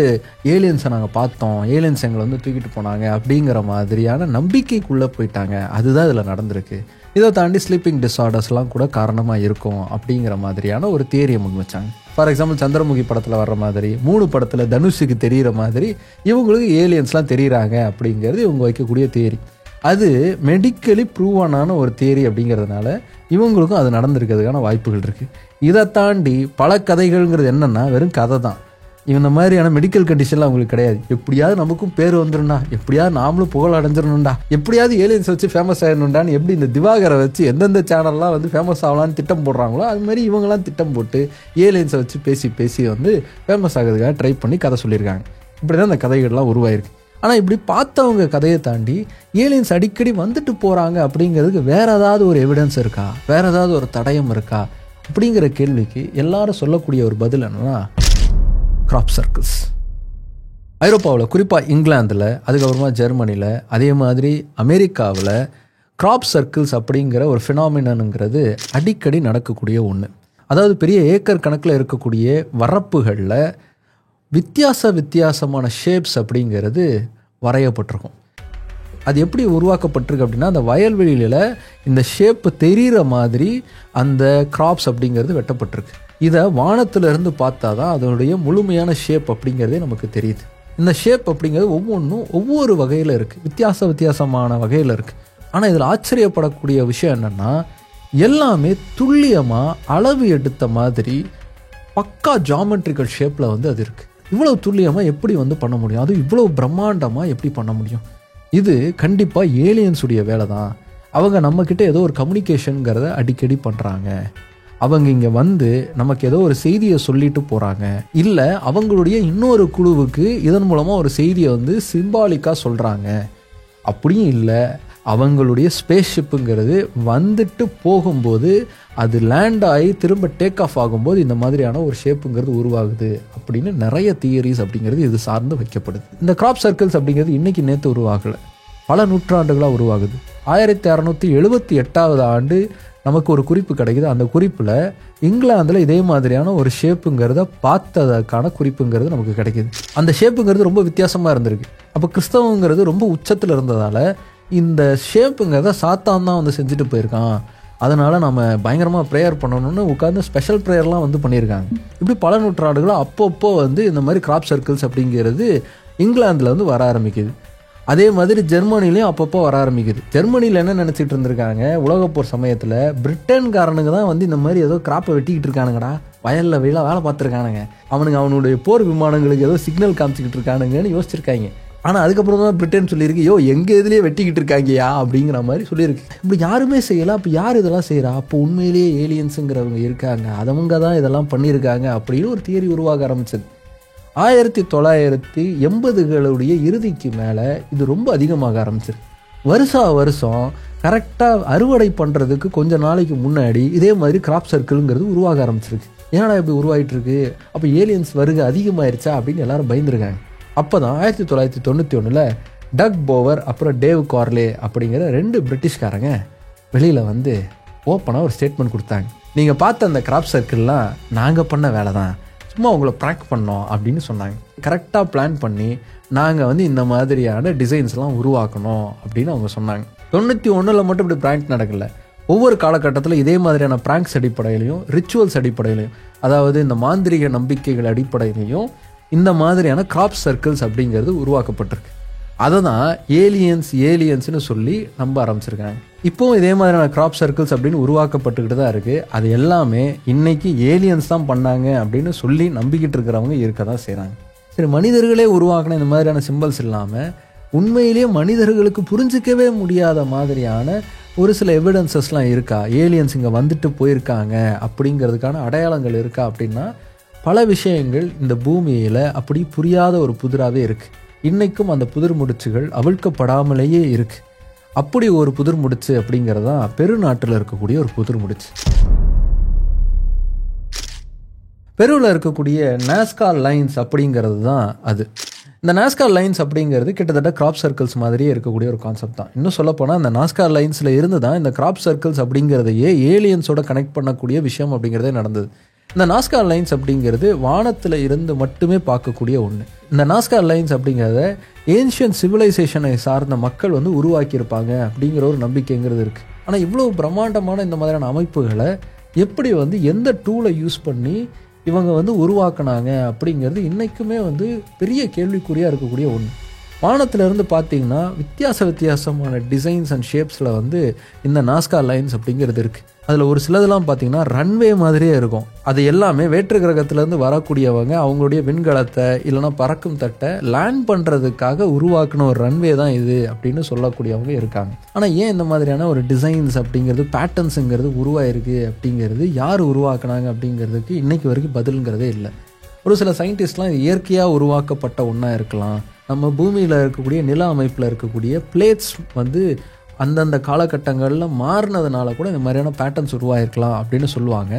ஏலியன்ஸை நாங்கள் பார்த்தோம், ஏலியன்ஸ் எங்களை வந்து தூக்கிட்டு போனாங்க அப்படிங்கிற மாதிரியான நம்பிக்கைக்குள்ளே போயிட்டாங்க. அதுதான் இதில் நடந்திருக்கு. இதை தாண்டி ஸ்லீப்பிங் டிஸார்டர்ஸ்லாம் கூட காரணமாக இருக்கும் அப்படிங்கிற மாதிரியான ஒரு தியரியை முன் வச்சாங்க. ஃபார் எக்ஸாம்பிள் சந்திரமுகி படத்தில் வர்ற மாதிரி 3 படத்தில் தனுஷுக்கு தெரிகிற மாதிரி இவங்களுக்கு ஏலியன்ஸ்லாம் தெரிகிறாங்க அப்படிங்கிறது இவங்க வைக்கக்கூடிய தியரி. அது மெடிக்கலி ப்ரூவான ஒரு தியரி அப்படிங்கிறதுனால இவங்களுக்கும் அது நடந்திருக்கிறதுக்கான வாய்ப்புகள் இருக்குது. இதை தாண்டி பல கதைகள்ங்கிறது என்னென்னா வெறும் கதை தான். இந்த மாதிரியான மெடிக்கல் கண்டிஷன்லாம் அவங்களுக்கு கிடையாது. எப்படியாவது நமக்கும் பேர் வந்துடும்டா, எப்படியாவது நாமளும் புகழ் அடைஞ்சிடணும்டா, எப்படியாவது ஏலியன்ஸ் வச்சு ஃபேமஸ் ஆகிடணுண்டான்னு எப்படி இந்த திவாகரை வச்சு எந்தெந்த சேனல்லாம் வந்து ஃபேமஸ் ஆகலான்னு திட்டம் போடுறாங்களோ அது மாதிரி இவங்கெல்லாம் திட்டம் போட்டு ஏலியன்ஸை வச்சு பேசி வந்து ஃபேமஸ் ஆகிறதுக்காக ட்ரை பண்ணி கதை சொல்லியிருக்காங்க. இப்படி தான் இந்த கதைகள்லாம் உருவாயிருக்கு. ஆனால் இப்படி பார்த்தவங்க கதையை தாண்டி ஏலியன்ஸ் அடிக்கடி வந்துட்டு போகிறாங்க அப்படிங்கிறதுக்கு வேறு ஏதாவது ஒரு எவிடன்ஸ் இருக்கா, வேறு ஏதாவது ஒரு தடயம் இருக்கா அப்படிங்கிற கேள்விக்கு எல்லாரும் சொல்லக்கூடிய ஒரு பதில் என்னன்னா, கிராப் சர்க்கிள்ஸ். ஐரோப்பாவில் குறிப்பாக இங்கிலாந்தில், அதுக்கப்புறமா ஜெர்மனியில், அதே மாதிரி அமெரிக்காவில் கிராப் சர்க்கிள்ஸ் அப்படிங்கிற ஒரு ஃபினாமினனுங்கிறது அடிக்கடி நடக்கக்கூடிய ஒன்று. அதாவது பெரிய ஏக்கர் கணக்கில் இருக்கக்கூடிய வரப்புகளில் வித்தியாசமான ஷேப்ஸ் அப்படிங்கிறது வரையப்பட்டிருக்கும். அது எப்படி உருவாக்கப்பட்டிருக்கு அப்படின்னா, அந்த வயல்வெளியில் இந்த ஷேப்பு தெரிகிற மாதிரி அந்த கிராப்ஸ் அப்படிங்கிறது வெட்டப்பட்டிருக்கு. இதை வானத்திலிருந்து பார்த்தா தான் அதனுடைய முழுமையான ஷேப் அப்படிங்கிறதே நமக்கு தெரியுது. இந்த ஷேப் அப்படிங்கிறது ஒவ்வொன்றும் ஒவ்வொரு வகையில் இருக்குது, வித்தியாசமான வகையில் இருக்குது. ஆனால் இதில் ஆச்சரியப்படக்கூடிய விஷயம் என்னென்னா, எல்லாமே துல்லியமாக அளவு எடுத்த மாதிரி பக்கா ஜாமெட்ரிக்கல் ஷேப்பில் வந்து அது இருக்குது. இவ்வளோ துல்லியமாக எப்படி வந்து பண்ண முடியும்? அதுவும் இவ்வளோ பிரம்மாண்டமாக எப்படி பண்ண முடியும்? இது கண்டிப்பாக ஏலியன்ஸுடைய வேலை தான். அவங்க நம்மக்கிட்ட ஏதோ ஒரு கம்யூனிகேஷனுங்கிறத அடிக்கடி பண்ணுறாங்க. அவங்க இங்கே வந்து நமக்கு ஏதோ ஒரு செய்தியை சொல்லிட்டு போகிறாங்க, இல்லை அவங்களுடைய இன்னொரு குழுவுக்கு இதன் மூலமாக ஒரு செய்தியை வந்து சிம்பாலிக்காக சொல்கிறாங்க. அப்படியும் இல்லை, அவங்களுடைய ஸ்பேஸ் ஷிப்புங்கிறது வந்துட்டு போகும்போது அது லேண்ட் ஆகி திரும்ப டேக் ஆஃப் ஆகும்போது இந்த மாதிரியான ஒரு ஷேப்புங்கிறது உருவாகுது அப்படின்னு நிறைய தியரிஸ் அப்படிங்கிறது இது சார்ந்து வைக்கப்படுது. இந்த கிராப் சர்க்கிள்ஸ் அப்படிங்கிறது இன்றைக்கி நேற்று உருவாகலை, பல நூற்றாண்டுகளாக உருவாகுது. 1678 ஆண்டு நமக்கு ஒரு குறிப்பு கிடைக்குது. அந்த குறிப்பில் இங்கிலாந்தில் இதே மாதிரியான ஒரு ஷேப்புங்கிறத பார்த்ததற்கான குறிப்புங்கிறது நமக்கு கிடைக்கிது. அந்த ஷேப்புங்கிறது ரொம்ப வித்தியாசமாக இருந்திருக்கு. அப்போ கிறிஸ்தவங்கிறது ரொம்ப உச்சத்தில் இருந்ததால் இந்த ஷேப்புங்கிறத சாத்தான் தான் வந்து செஞ்சுட்டு போயிருக்கான், அதனால் நம்ம பயங்கரமாக ப்ரேயர் பண்ணணும்னு உட்காந்து ஸ்பெஷல் ப்ரேயர்லாம் வந்து பண்ணியிருக்காங்க. இப்படி பல நூற்றாண்டுகளாக அப்பப்போ வந்து இந்த மாதிரி கிராப் சர்க்கிள்ஸ் அப்படிங்கிறது இங்கிலாந்தில் வந்து வர ஆரம்பிக்குது. அதே மாதிரி ஜெர்மனிலையும் அப்பப்போ வர ஆரம்பிக்குது. ஜெர்மனியில் என்ன நினச்சிட்டு இருந்திருக்காங்க, உலகப்போர் சமயத்தில் பிரிட்டன்காரனுங்க தான் வந்து இந்த மாதிரி ஏதோ கிராப்பை வெட்டிக்கிட்டு இருக்கானுங்கடா, வயலில் வேலை பார்த்துருக்கானுங்க, அவனுடைய போர் விமானங்களுக்கு ஏதோ சிக்னல் காமிச்சிக்கிட்டு இருக்கானுங்கன்னு யோசிச்சிருக்காங்க. ஆனால் அதுக்கப்புறம் தான் பிரிட்டன் சொல்லியிருக்கு, எங்கள் இதுலேயே வெட்டிக்கிட்டு இருக்காங்கயா அப்படிங்கிற மாதிரி சொல்லியிருக்கு. இப்படி யாருமே செய்யலை. அப்போ யார் இதெல்லாம் செய்கிறா? அப்போ உண்மையிலேயே ஏலியன்ஸுங்கிறவங்க இருக்காங்க, அதவங்க தான் இதெல்லாம் பண்ணியிருக்காங்க அப்படின்னு ஒரு தியரி உருவாக ஆரம்பிச்சது. 1980களுடைய இறுதிக்கு மேலே இது ரொம்ப அதிகமாக ஆரம்பிச்சிருக்கு. வருஷம் கரெக்டாக அறுவடை பண்ணுறதுக்கு கொஞ்சம் நாளைக்கு முன்னாடி இதே மாதிரி கிராப் சர்க்கிள்ங்கிறது உருவாக ஆரம்பிச்சிருக்கு. ஏன்னா இப்படி உருவாகிட்டு இருக்கு, அப்போ ஏலியன்ஸ் வருகை அதிகமாயிருச்சா அப்படின்னு எல்லாரும் பயந்துருக்காங்க. அப்போ தான் 1991 டக் போவர் அப்புறம் டேவ் கார்லே அப்படிங்கிற 2 பிரிட்டிஷ்காரங்க வெளியில் வந்து ஓப்பனாக ஒரு ஸ்டேட்மெண்ட் கொடுத்தாங்க. நீங்கள் பார்த்த அந்த கிராப் சர்க்கிள்லாம் நாங்கள் பண்ண வேலை தான், சும்மா உங்களை ப்ராக் பண்ணோம் அப்படின்னு சொன்னாங்க. கரெக்டாக பிளான் பண்ணி நாங்கள் வந்து இந்த மாதிரியான டிசைன்ஸ்லாம் உருவாக்கணும் அப்படின்னு அவங்க சொன்னாங்க. 91 மட்டும் இப்படி ப்ராங்க் நடக்கலை. ஒவ்வொரு காலகட்டத்தில் இதே மாதிரியான ப்ராங்க்ஸ் அடிப்படையிலையும் ரிச்சுவல்ஸ் அடிப்படையிலையும், அதாவது இந்த மாந்திரிக நம்பிக்கைகள் அடிப்படையிலையும் இந்த மாதிரியான கிராப் சர்க்கிள்ஸ் அப்படிங்கிறது உருவாக்கப்பட்டிருக்கு. அதை தான் ஏலியன்ஸ்னு சொல்லி நம்ப ஆரம்பிச்சிருக்காங்க. இப்போவும் இதே மாதிரியான கிராப் சர்க்கிள்ஸ் அப்படின்னு உருவாக்கப்பட்டுக்கிட்டு தான் இருக்குது. அது எல்லாமே இன்னைக்கு ஏலியன்ஸ் தான் பண்ணாங்க அப்படின்னு சொல்லி நம்பிக்கிட்டு இருக்கிறவங்க இருக்க தான் செய்கிறாங்க. சரி, மனிதர்களே உருவாக்கின இந்த மாதிரியான சிம்பிள்ஸ் இல்லாமல் உண்மையிலேயே மனிதர்களுக்கு புரிஞ்சிக்கவே முடியாத மாதிரியான ஒரு சில எவிடன்சஸ்லாம் இருக்கா, ஏலியன்ஸ் இங்கே வந்துட்டு போயிருக்காங்க அப்படிங்கிறதுக்கான அடையாளங்கள் இருக்கா அப்படின்னா பல விஷயங்கள் இந்த பூமியில் அப்படி புரியாத ஒரு புதிராகவே இருக்குது. இன்றைக்கும் அந்த புதிர் முடிச்சுகள் அவிழ்க்கப்படாமலேயே இருக்குது. அப்படி ஒரு புதிர் முடிச்சு அப்படிங்கிறது தான் பெருநாட்டில் இருக்கக்கூடிய ஒரு புதிர் முடிச்சு. பெருவில் இருக்கக்கூடிய நாஸ்கா லைன்ஸ் அப்படிங்கிறது தான் அது. இந்த நாஸ்கா லைன்ஸ் அப்படிங்கிறது கிட்டத்தட்ட கிராப் சர்க்கிள்ஸ் மாதிரியே இருக்கக்கூடிய ஒரு கான்செப்ட் தான். இன்னும் சொல்லப்போனால் இந்த நாஸ்கா லைன்ஸில் இருந்து தான் இந்த கிராப் சர்க்கிள்ஸ் அப்படிங்கிறதையே ஏலியன்ஸோட கனெக்ட் பண்ணக்கூடிய விஷயம் அப்படிங்கிறதே நடந்தது. இந்த நாஸ்கா லைன்ஸ் அப்படிங்கிறது வானத்தில் இருந்து மட்டுமே பார்க்கக்கூடிய ஒன்று. இந்த நாஸ்கா லைன்ஸ் அப்படிங்கிறத ஏன்ஷியன்ட் சிவிலைசேஷனை சார்ந்த மக்கள் வந்து உருவாக்கியிருப்பாங்க அப்படிங்கிற ஒரு நம்பிக்கைங்கிறது இருக்குது. ஆனால் இவ்வளோ பிரம்மாண்டமான இந்த மாதிரியான அமைப்புகளை எப்படி வந்து எந்த டூலை யூஸ் பண்ணி இவங்க வந்து உருவாக்குனாங்க அப்படிங்கிறது இன்றைக்குமே வந்து பெரிய கேள்விக்குறியாக இருக்கக்கூடிய ஒன்று. வானத்திலிருந்து பார்த்தீங்கன்னா வித்தியாசமான டிசைன்ஸ் அண்ட் ஷேப்ஸில் வந்து இந்த நாஸ்கா லைன்ஸ் அப்படிங்கிறது இருக்குது. அதில் ஒரு சிலதெல்லாம் பார்த்தீங்கன்னா ரன்வே மாதிரியே இருக்கும். அது எல்லாமே வேற்று கிரகத்திலேருந்து வரக்கூடியவங்க அவங்களுடைய விண்கலத்தை இல்லைனா பறக்கும் தட்டை லேண்ட் பண்ணுறதுக்காக உருவாக்குன ஒரு ரன்வே தான் இது அப்படின்னு சொல்லக்கூடியவங்க இருக்காங்க. ஆனால் ஏன் இந்த மாதிரியான ஒரு டிசைன்ஸ் அப்படிங்கிறது பேட்டர்ன்ஸுங்கிறது உருவாயிருக்கு அப்படிங்கிறது யார் உருவாக்குனாங்க அப்படிங்கிறதுக்கு இன்றைக்கு வரைக்கும் பதிலுங்கிறதே இல்லை. ஒரு சில சயின்டிஸ்ட்லாம் இது இயற்கையாக உருவாக்கப்பட்ட ஒன்றா இருக்கலாம், நம்ம பூமியில் இருக்கக்கூடிய நில அமைப்பில் இருக்கக்கூடிய பிளேட்ஸ் வந்து அந்தந்த காலகட்டங்களில் மாறினதுனால கூட இந்த மாதிரியான பேட்டர்ன்ஸ் உருவாயிருக்கலாம் அப்படின்னு சொல்லுவாங்க.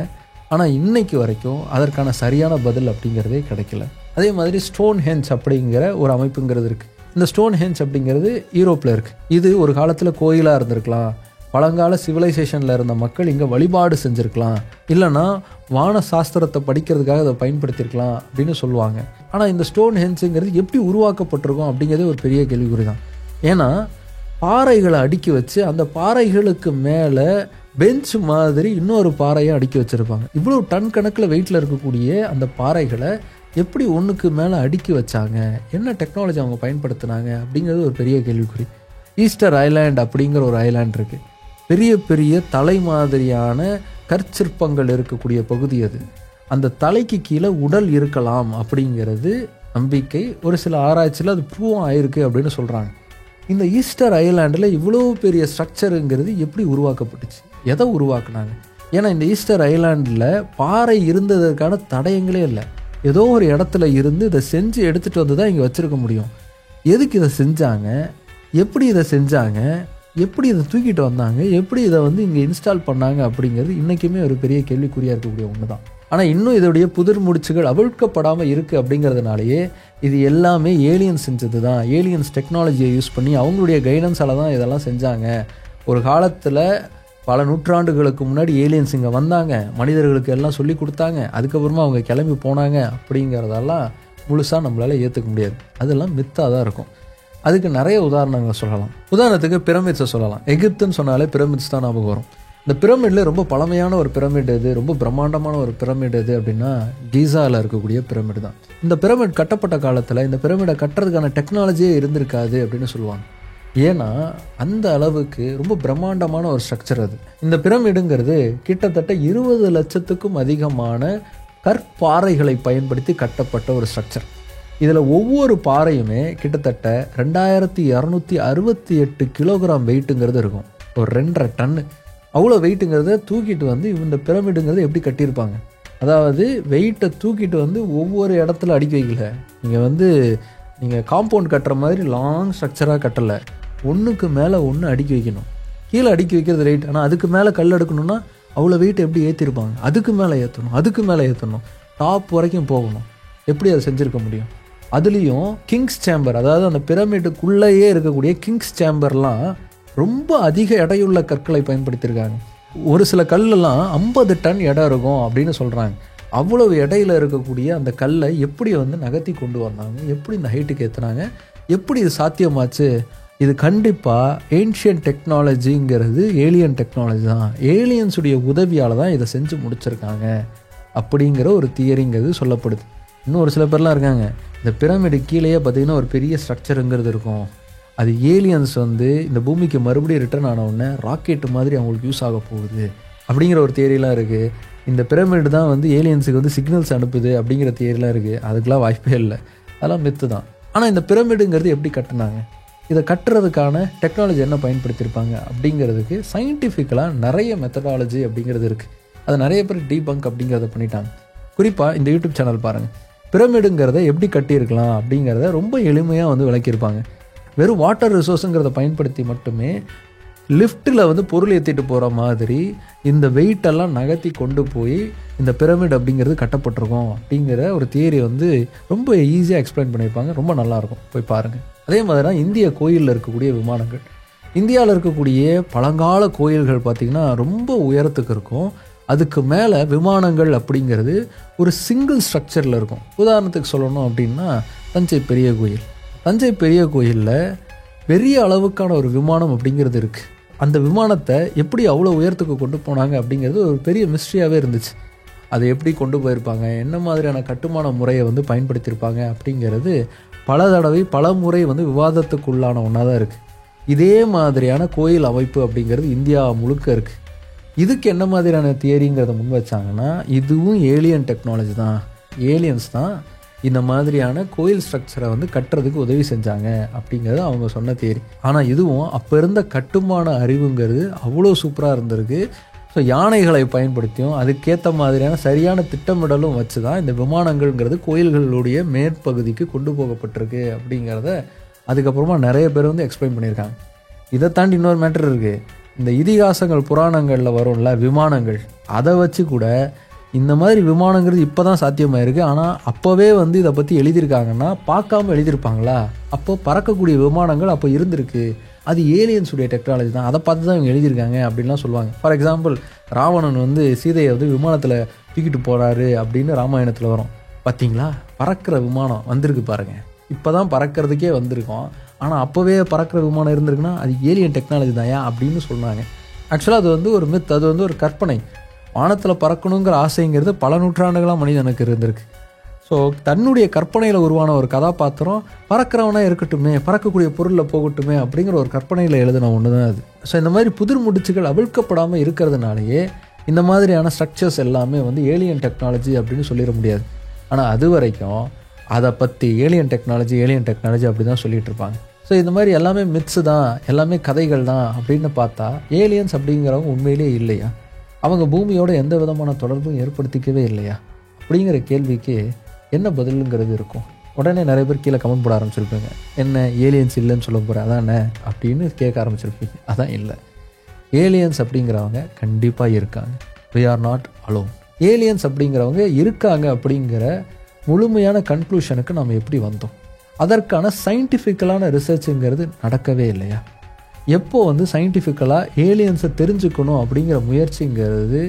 ஆனால் இன்னைக்கு வரைக்கும் அதற்கான சரியான பதில் அப்படிங்கிறதே கிடைக்கல. அதே மாதிரி ஸ்டோன் ஹெஞ்ச் அப்படிங்கிற ஒரு அமைப்புங்கிறது இருக்குது. இந்த ஸ்டோன் ஹெஞ்ச் அப்படிங்கிறது யூரோப்பில் இருக்குது. இது ஒரு காலத்தில் கோயிலாக இருந்திருக்கலாம், பழங்கால சிவிலைசேஷனில் இருந்த மக்கள் இங்கே வழிபாடு செஞ்சுருக்கலாம், இல்லைனா வான சாஸ்திரத்தை படிக்கிறதுக்காக அதை பயன்படுத்தியிருக்கலாம் அப்படின்னு சொல்லுவாங்க. ஆனால் இந்த ஸ்டோன் ஹெஞ்சுங்கிறது எப்படி உருவாக்கப்பட்டிருக்கும் அப்படிங்கிறதே ஒரு பெரிய கேள்விக்குறி தான். ஏன்னா பாறைகளை அடுக்கி வச்சு அந்த பாறைகளுக்கு மேலே பெஞ்ச் மாதிரி இன்னொரு பாறையை அடுக்கி வச்சுருப்பாங்க. இவ்வளோ டன் கணக்கில் வெயிட்டில் இருக்கக்கூடிய அந்த பாறைகளை எப்படி ஒன்றுக்கு மேலே அடுக்கி வச்சாங்க, என்ன டெக்னாலஜி அவங்க பயன்படுத்தினாங்க அப்படிங்கிறது ஒரு பெரிய கேள்விக்குறி. ஈஸ்டர் ஐலாண்ட் அப்படிங்கிற ஒரு ஐலாண்ட் இருக்குது. பெரிய பெரிய தலை மாதிரியான கற்சிற்பங்கள் இருக்கக்கூடிய பகுதி அது. அந்த தலைக்கு கீழே உடல் இருக்கலாம் அப்படிங்கிறது நம்பிக்கை. ஒரு சில ஆராய்ச்சியில் அது ப்ரூவ் ஆயிருக்கு அப்படின்னு சொல்கிறாங்க. இந்த ஈஸ்டர் ஐலாண்டில் இவ்வளோ பெரிய ஸ்ட்ரக்சருங்கிறது எப்படி உருவாக்கப்பட்டுச்சு, எதை உருவாக்குனாங்க? ஏன்னா இந்த ஈஸ்டர் ஐலாண்டில் பாறை இருந்ததற்கான தடயங்களே இல்லை. ஏதோ ஒரு இடத்துல இருந்து இதை செஞ்சு எடுத்துகிட்டு வந்து தான் இங்கே வச்சுருக்க முடியும். எதுக்கு இதை செஞ்சாங்க, எப்படி இதை செஞ்சாங்க, எப்படி இதை தூக்கிட்டு வந்தாங்க, எப்படி இதை வந்து இங்கே இன்ஸ்டால் பண்ணாங்க அப்படிங்கிறது இன்றைக்குமே ஒரு பெரிய கேள்விக்குறியாக இருக்கக்கூடிய ஒன்று தான். ஆனால் இன்னும் இதோடைய புதிர் முடிச்சுகள் அவிழ்க்கப்படாமல் இருக்குது அப்படிங்கிறதுனாலேயே இது எல்லாமே ஏலியன்ஸ் செஞ்சது தான். ஏலியன்ஸ் டெக்னாலஜியை யூஸ் பண்ணி அவங்களுடைய கைடன்ஸால் தான் இதெல்லாம் செஞ்சாங்க. ஒரு காலத்தில் பல நூற்றாண்டுகளுக்கு முன்னாடி ஏலியன்ஸ் இங்கே வந்தாங்க, மனிதர்களுக்கு எல்லாம் சொல்லி கொடுத்தாங்க, அதுக்கப்புறமா அவங்க கிளம்பி போனாங்க அப்படிங்கிறதெல்லாம் முழுசாக நம்மளால் ஏற்றுக்க முடியாது. அதெல்லாம் மித்தாக தான் இருக்கும். அதுக்கு நிறைய உதாரணங்கள் சொல்லலாம். உதாரணத்துக்கு பிரமிட்ஸை சொல்லலாம். எகிப்துன்னு சொன்னாலே பிரமிட்ஸ் தான் ஞாபகம் வரும். இந்த பிரமிடில் ரொம்ப பழமையான ஒரு பிரமிட் எது, ரொம்ப பிரம்மாண்டமான ஒரு பிரமிட் எது அப்படின்னா கீசாவில் இருக்கக்கூடிய பிரமிட் தான். இந்த பிரமிட் கட்டப்பட்ட காலத்தில் இந்த பிரமிடை கட்டுறதுக்கான டெக்னாலஜியே இருந்திருக்காது அப்படின்னு சொல்லுவாங்க. ஏன்னா அந்த அளவுக்கு ரொம்ப பிரம்மாண்டமான ஒரு ஸ்ட்ரக்சர் அது. இந்த பிரமிடுங்கிறது கிட்டத்தட்ட 20 லட்சத்துக்கும் அதிகமான கற்பாறைகளை பயன்படுத்தி கட்டப்பட்ட ஒரு ஸ்ட்ரக்சர். இதில் ஒவ்வொரு பாறையுமே கிட்டத்தட்ட 2268 கிலோகிராம் வெயிட்டுங்கிறது இருக்கும். ஒரு 2.5 டன்னு அவ்வளோ வெயிட்டுங்கிறத தூக்கிட்டு வந்து இந்த பிரமிடுங்கிறத எப்படி கட்டியிருப்பாங்க. அதாவது வெயிட்டை தூக்கிட்டு வந்து ஒவ்வொரு இடத்துல அடுக்கி வைக்கல. நீங்கள் காம்பவுண்ட் கட்டுற மாதிரி லாங் ஸ்ட்ரக்சராக கட்டலை, ஒன்றுக்கு மேலே ஒன்று அடுக்கி வைக்கணும். கீழே அடுக்கி வைக்கிறது ரைட், ஆனால் அதுக்கு மேலே கல் எடுக்கணும்னா அவ்வளோ வெயிட் எப்படி ஏற்றிருப்பாங்க. அதுக்கு மேலே ஏற்றணும், டாப் வரைக்கும் போகணும். எப்படி அதை செஞ்சுருக்க முடியும்? அதுலேயும் கிங்ஸ் சேம்பர், அதாவது அந்த பிரமிடுக்குள்ளேயே இருக்கக்கூடிய கிங்ஸ் சேம்பர்லாம் ரொம்ப அதிக எடையுள்ள கற்களை பயன்படுத்தியிருக்காங்க. ஒரு சில கல்லெல்லாம் 50 டன் எடை இருக்கும் அப்படின்னு சொல்கிறாங்க. அவ்வளவு எடையில் இருக்கக்கூடிய அந்த கல்லை எப்படி நகர்த்தி கொண்டு வந்தாங்க, எப்படி இந்த ஹைட்டுக்கு ஏற்றுனாங்க, எப்படி இது சாத்தியமாச்சு? இது கண்டிப்பாக ஏன்ஷியன்ட் டெக்னாலஜிங்கிறது ஏலியன் டெக்னாலஜி தான். ஏலியன்ஸுடைய உதவியால் தான் இதை செஞ்சு முடிச்சிருக்காங்க அப்படிங்கிற ஒரு தியரிங்கிறது சொல்லப்படுது. இன்னும் ஒரு சில பேர்லாம் இருக்காங்க, இந்த பிரமிடு கீழேயே பார்த்திங்கன்னா ஒரு பெரிய ஸ்ட்ரக்சருங்கிறது இருக்கும். அது ஏலியன்ஸ் இந்த பூமிக்கு மறுபடியும் ரிட்டர்ன் ஆன உடனே ராக்கெட்டு மாதிரி அவங்களுக்கு யூஸ் ஆக போகுது அப்படிங்கிற ஒரு தியரிலாம் இருக்குது. இந்த பிரமிடு தான் ஏலியன்ஸுக்கு சிக்னல்ஸ் அனுப்புது அப்படிங்கிற தியரிலாம் இருக்குது. அதுக்கெலாம் வாய்ப்பே இல்லை, அதெல்லாம் மித்து தான். ஆனால் இந்த பிரமிடுங்கிறது எப்படி கட்டினாங்க, இதை கட்டுறதுக்கான டெக்னாலஜி என்ன பயன்படுத்தியிருப்பாங்க அப்படிங்கிறதுக்கு சயின்டிஃபிக்கலாக நிறைய மெத்தடாலஜி அப்படிங்கிறது இருக்குது. அதை நிறைய பேர் டீபங்க் அப்படிங்கிறத பண்ணிட்டாங்க. குறிப்பாக இந்த யூடியூப் சேனல் பாருங்கள், பிரமிடுங்கிறத எப்படி கட்டியிருக்கலாம் அப்படிங்கிறத ரொம்ப எளிமையாக விளக்கியிருப்பாங்க. வெறும் வாட்டர் ரிசோர்ஸுங்கிறத பயன்படுத்தி மட்டுமே லிஃப்ட்டில் பொருள் ஏற்றிட்டு போகிற மாதிரி இந்த வெயிட்டெல்லாம் நகர்த்தி கொண்டு போய் இந்த பிரமிட் அப்படிங்கிறது கட்டப்பட்டிருக்கோம் அப்படிங்கிற ஒரு தியரி ரொம்ப ஈஸியாக எக்ஸ்பிளைன் பண்ணியிருப்பாங்க. ரொம்ப நல்லாயிருக்கும், போய் பாருங்கள். அதே மாதிரி தான் இந்திய கோயிலில் இருக்கக்கூடிய விமானங்கள். இந்தியாவில் இருக்கக்கூடிய பழங்கால கோயில்கள் பார்த்திங்கன்னா ரொம்ப உயரத்துக்கு இருக்கும். அதுக்கு மேலே விமானங்கள் அப்படிங்கிறது ஒரு சிங்கிள் ஸ்ட்ரக்சரில் இருக்கும். உதாரணத்துக்கு சொல்லணும் அப்படின்னா தஞ்சை பெரிய கோயில். தஞ்சை பெரிய கோயிலில் பெரிய அளவுக்கான ஒரு விமானம் அப்படிங்கிறது இருக்குது. அந்த விமானத்தை எப்படி அவ்வளோ உயரத்துக்கு கொண்டு போனாங்க அப்படிங்கிறது ஒரு பெரிய மிஸ்ட்ரியாகவே இருந்துச்சு. அதை எப்படி கொண்டு போயிருப்பாங்க, என்ன மாதிரியான கட்டுமான முறையை பயன்படுத்தியிருப்பாங்க அப்படிங்கிறது பல தடவை பல முறை விவாதத்துக்குள்ளான ஒன்றா தான் இருக்குது. இதே மாதிரியான கோயில் அமைப்பு அப்படிங்கிறது இந்தியா முழுக்க இருக்குது. இதுக்கு என்ன மாதிரியான தியரிங்கிறத முன் வச்சாங்கன்னா, இதுவும் ஏலியன் டெக்னாலஜி தான், ஏலியன்ஸ் தான் இந்த மாதிரியான கோயில் ஸ்ட்ரக்சரை கட்டுறதுக்கு உதவி செஞ்சாங்க அப்படிங்கிறது அவங்க சொன்ன தியரி. ஆனால் இதுவும் அப்போ இருந்த கட்டுமான அறிவுங்கிறது அவ்வளோ சூப்பராக இருந்திருக்கு. ஸோ யானைகளை பயன்படுத்தியும் அதுக்கேற்ற மாதிரியான சரியான திட்டமிடலும் வச்சு தான் இந்த விமானங்கள்ங்கிறது கோயில்களுடைய மேற்பகுதிக்கு கொண்டு போகப்பட்டிருக்கு அப்படிங்கிறத அதுக்கப்புறமா நிறைய பேர் எக்ஸ்பிளைன் பண்ணியிருக்காங்க. இதை தாண்டி இன்னொரு மேட்டர் இருக்குது. இந்த இதிகாசங்கள் புராணங்களில் வரும்ல விமானங்கள், அதை வச்சு கூட இந்த மாதிரி விமானங்கிறது இப்போ தான் சாத்தியமாயிருக்கு. ஆனால் அப்போவே இதை பற்றி எழுதியிருக்காங்கன்னா பார்க்காம எழுதியிருப்பாங்களா? அப்போ பறக்கக்கூடிய விமானங்கள் அப்போ இருந்திருக்கு, அது ஏலியன்ஸுடைய டெக்னாலஜி தான், அதை பார்த்து தான் இவங்க எழுதியிருக்காங்க அப்படின்லாம் சொல்லுவாங்க. ஃபார் எக்ஸாம்பிள், ராவணன் சீதையை விமானத்தில் தூக்கிட்டு போகிறாரு அப்படின்னு ராமாயணத்தில் வரும். பார்த்தீங்களா, பறக்கிற விமானம் வந்திருக்கு பாருங்கள். இப்போ தான் பறக்கிறதுக்கே வந்திருக்கோம். ஆனால் அப்போவே பறக்கிற விமானம் இருந்திருக்குன்னா அது ஏலியன் டெக்னாலஜி தாயா அப்படின்னு சொன்னாங்க. ஆக்சுவலாக அது வந்து ஒரு மித், அது வந்து ஒரு கற்பனை. வானத்தில் பறக்கணுங்கிற ஆசைங்கிறது பல நூற்றாண்டுகளாக மனிதனுக்கு இருந்திருக்கு. ஸோ தன்னுடைய கற்பனையில் உருவான ஒரு கதாபாத்திரம் பறக்கிறவனா இருக்கட்டுமே, பறக்கக்கூடிய பொருளில் போகட்டுமே அப்படிங்கிற ஒரு கற்பனையில் எழுதின ஒன்று தான் அது. ஸோ இந்த மாதிரி புதிர் முடிச்சுகள் அவிழ்க்கப்படாமல் இருக்கிறதுனாலேயே இந்த மாதிரியான ஸ்ட்ரக்சர்ஸ் எல்லாமே வந்து ஏலியன் டெக்னாலஜி அப்படின்னு சொல்லிட முடியாது. ஆனால் அது வரைக்கும் அதை பற்றி ஏலியன் டெக்னாலஜி அப்படி தான் சொல்லிகிட்டு இருப்பாங்க. ஸோ இந்த மாதிரி எல்லாமே மித்ஸு தான், எல்லாமே கதைகள் தான் அப்படின்னு பார்த்தா ஏலியன்ஸ் அப்படிங்கிறவங்க உண்மையிலே இல்லையா? அவங்க பூமியோட எந்த விதமான தொடர்பும் ஏற்படுத்திக்கவே இல்லையா? அப்படிங்கிற கேள்விக்கு என்ன பதிலுங்கிறது இருக்கும். உடனே நிறைய பேர் கீழே கமெண்ட் போட ஆரம்பிச்சிருப்பீங்க, என்ன ஏலியன்ஸ் இல்லைன்னு சொல்ல போகிற அதானே அப்படின்னு கேட்க ஆரம்பிச்சிருப்பீங்க. அதான் இல்லை, ஏலியன்ஸ் அப்படிங்கிறவங்க கண்டிப்பாக இருக்காங்க. we are not alone. Aliens அப்படிங்கிறவங்க இருக்காங்க அப்படிங்கிற முழுமையான கன்க்ளூஷனுக்கு நாம் எப்படி வந்தோம்? அதற்கான சயின்டிஃபிக்கலான ரிசர்ச்சுங்கிறது நடக்கவே இல்லையா? எப்போ வந்து சயின்டிஃபிக்கலாக ஏலியன்ஸை தெரிஞ்சுக்கணும் அப்படிங்கிற முயற்சிங்கிறது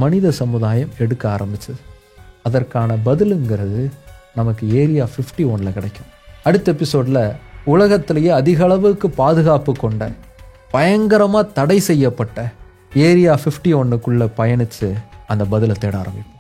மனித சமுதாயம் எடுக்க ஆரம்பிச்சது? அதற்கான பதிலுங்கிறது நமக்கு ஏரியா 51 கிடைக்கும். அடுத்த எபிசோடில் உலகத்திலேயே அதிக அளவுக்கு பாதுகாப்பு கொண்ட பயங்கரமாக தடை செய்யப்பட்ட ஏரியா 51க்குள்ளே பயணித்து அந்த பதிலை தேட ஆரம்பிப்போம்.